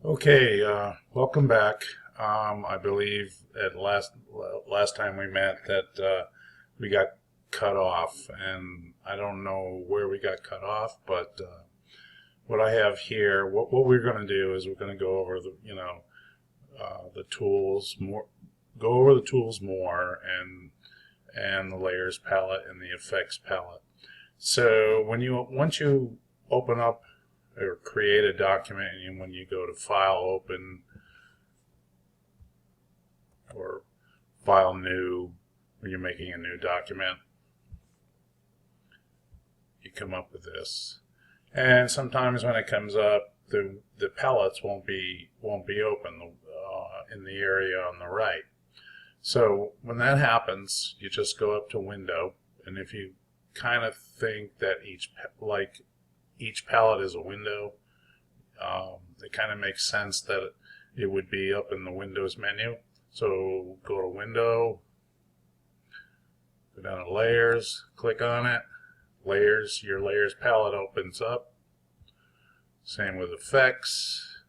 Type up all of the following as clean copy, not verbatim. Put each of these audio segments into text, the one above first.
Okay, welcome back. I believe at last time we met that we got cut off, and I don't know where we got cut off, but what I have here, what we're going to do is we're going to go over the tools more, go over the tools more, and the layers palette and the effects palette. So once you open up or create a document, and when you go to File, Open, or File, New, when you're making a new document, you come up with this. And sometimes when it comes up, the palettes won't be open in the area on the right. So when that happens, you just go up to Window, and if you kind of think that each palette is a window, it kind of makes sense that it would be up in the Windows menu. So go to Window, go down to Layers, click on it. Layers, your Layers palette opens up. Same with Effects.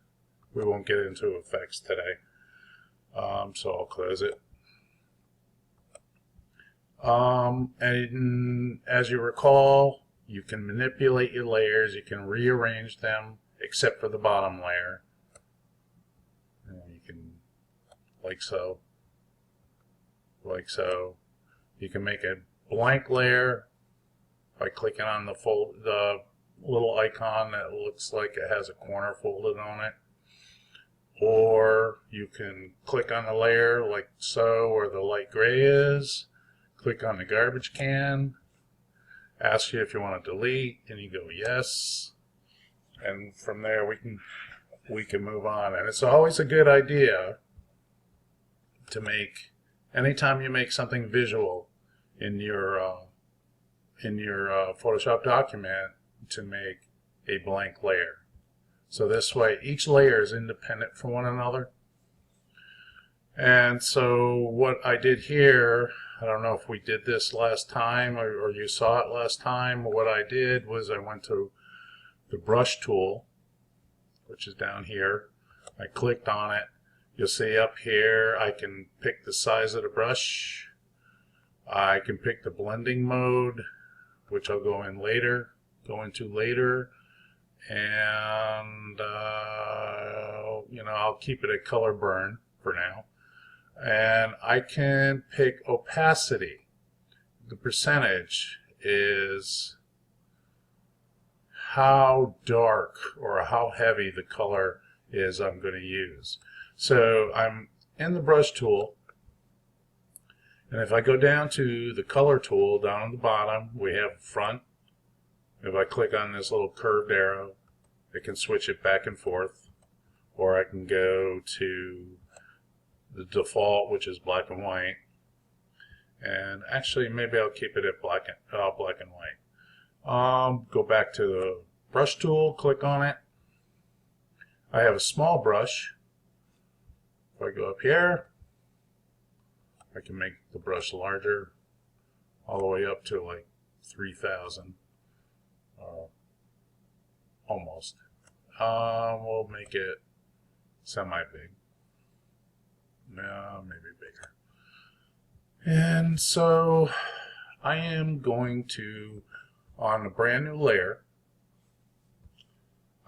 We won't get into Effects today, so I'll close it. And as you recall, you can manipulate your layers, you can rearrange them, except for the bottom layer. And you can, like so, like so. You can make a blank layer by clicking on the little icon that looks like it has a corner folded on it. Or you can click on the layer like so, where the light gray is, click on the garbage can, ask you if you want to delete, and you go yes, and from there we can move on. And it's always a good idea to make, anytime you make something visual in your Photoshop document, to make a blank layer. So this way each layer is independent from one another. And so what I did here, I don't know if we did this last time or you saw it last time. What I did was I went to the brush tool, which is down here. I clicked on it. You'll see up here I can pick the size of the brush. I can pick the blending mode, which I'll go into later. And I'll keep it at color burn for now. And I can pick opacity. The percentage is how dark or how heavy the color is I'm going to use. So I'm in the brush tool, and if I go down to the color tool down at the bottom, we have front. If I click on this little curved arrow, I can switch it back and forth, or I can go to the default, which is black and white. And actually, maybe I'll keep it at black and white. Go back to the brush tool, click on it. I have a small brush. If I go up here, I can make the brush larger, all the way up to like 3,000. Almost. We'll make it semi-big. No, maybe bigger. And so I am going to, on a brand new layer,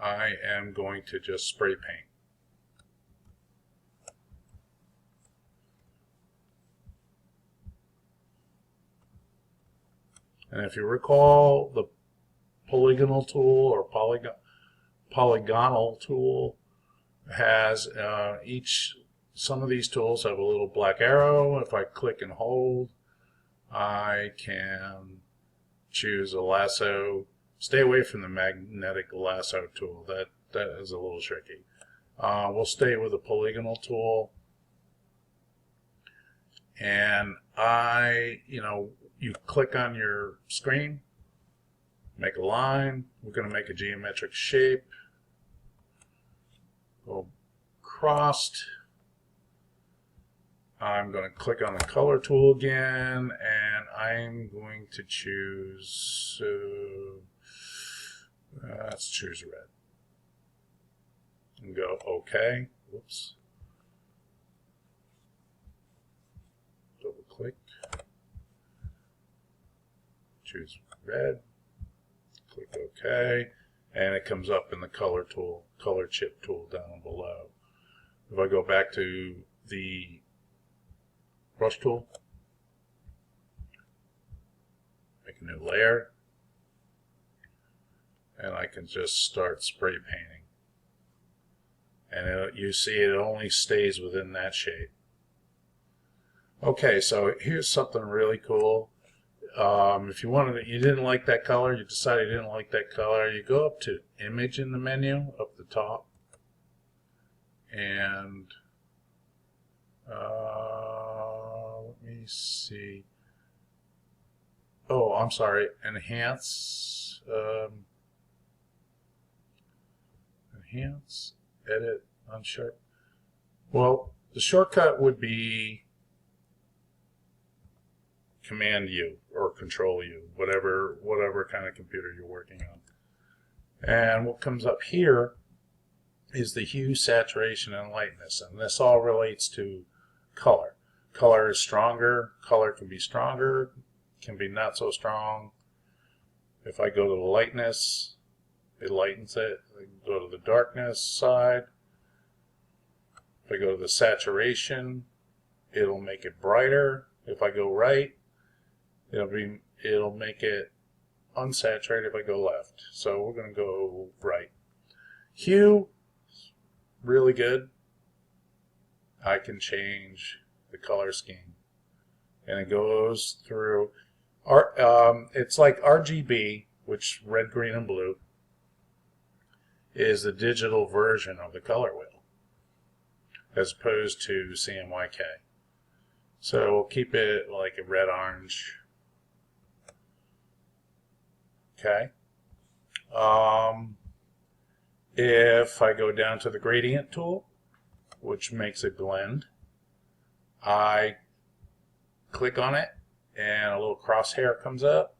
I am going to just spray paint. And if you recall, the polygonal tool or polygonal tool has some of these tools have a little black arrow. If I click and hold, I can choose a lasso. Stay away from the magnetic lasso tool. That is a little tricky. We'll stay with the polygonal tool. And you click on your screen, make a line. We're going to make a geometric shape. Go crossed. I'm going to click on the color tool again, and I'm going to choose, let's choose red. and go OK. Whoops. Double click. Choose red. Click OK. And it comes up in the color tool, color chip tool down below. If I go back to the brush tool, make a new layer, and I can just start spray painting. And you see it only stays within that shape. Okay, so here's something really cool. If you didn't like that color, you decided you didn't like that color, you go up to Image in the menu up the top, and let me see. Oh, I'm sorry. Enhance. Enhance. Edit. Unsharp. Well, the shortcut would be Command U or Control U, whatever kind of computer you're working on. And what comes up here is the hue, saturation, and lightness, and this all relates to color. Color is stronger. Color can be stronger, can be not so strong. If I go to the lightness, it lightens it. I can go to the darkness side. If I go to the saturation, it'll make it brighter. If I go right, it'll make it unsaturated if I go left. So we're going to go right. Hue, really good. I can change the color scheme, and it goes through. It's like RGB, which red, green, and blue is the digital version of the color wheel, as opposed to CMYK. So we'll keep it like a red-orange. Okay. If I go down to the gradient tool, which makes a blend, I click on it and a little crosshair comes up,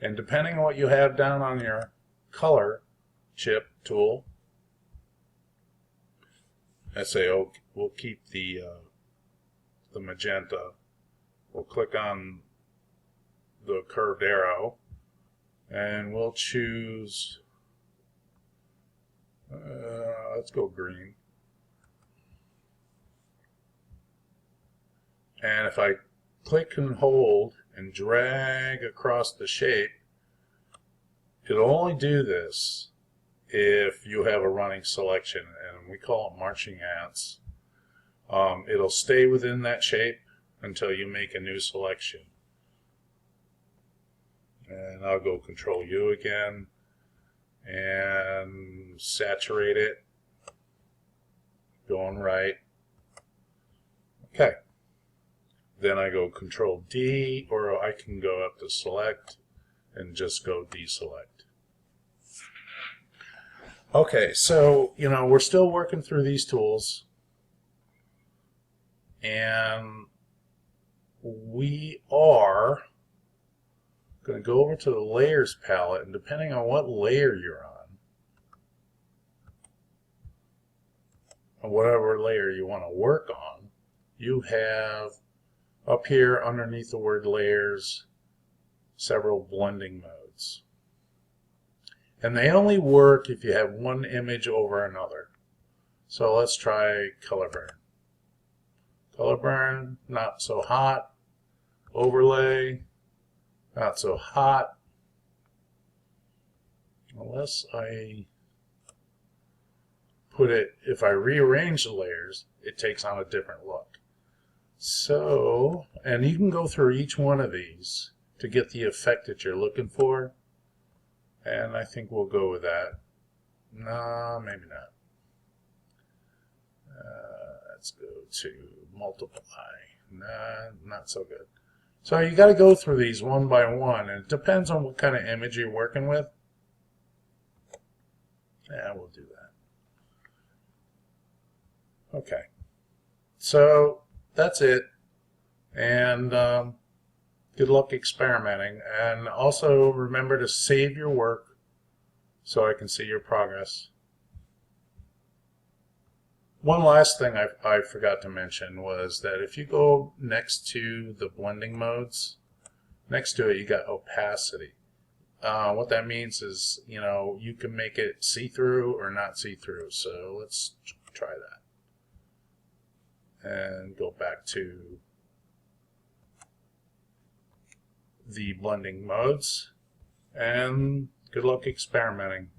and depending on what you have down on your color chip tool, I say, oh, we'll keep the magenta. We'll click on the curved arrow, and we'll choose, let's go green. And if I click and hold and drag across the shape, it'll only do this if you have a running selection, and we call it marching ants. It'll stay within that shape until you make a new selection. And I'll go Control U again and saturate it, going right. Okay. Then I go Control D, or I can go up to Select and just go deselect. Okay, so we're still working through these tools, and we are going to go over to the Layers palette, and depending on what layer you're on, or whatever layer you want to work on, you have up here underneath the word Layers several blending modes. And they only work if you have one image over another. So let's try Color Burn. Color Burn, not so hot. Overlay, not so hot. Unless I put it, if I rearrange the layers, it takes on a different look. So, and you can go through each one of these to get the effect that you're looking for. And I think we'll go with that. No, maybe not. Let's go to multiply. Nah, not so good. So you got to go through these one by one, and it depends on what kind of image you're working with. Yeah, we'll do that. Okay. So that's it. And good luck experimenting. And also remember to save your work so I can see your progress. One last thing I forgot to mention was that if you go next to the blending modes, next to it you got opacity. What that means is, you know, you can make it see-through or not see-through. So let's try that. And go back to the blending modes. And good luck experimenting.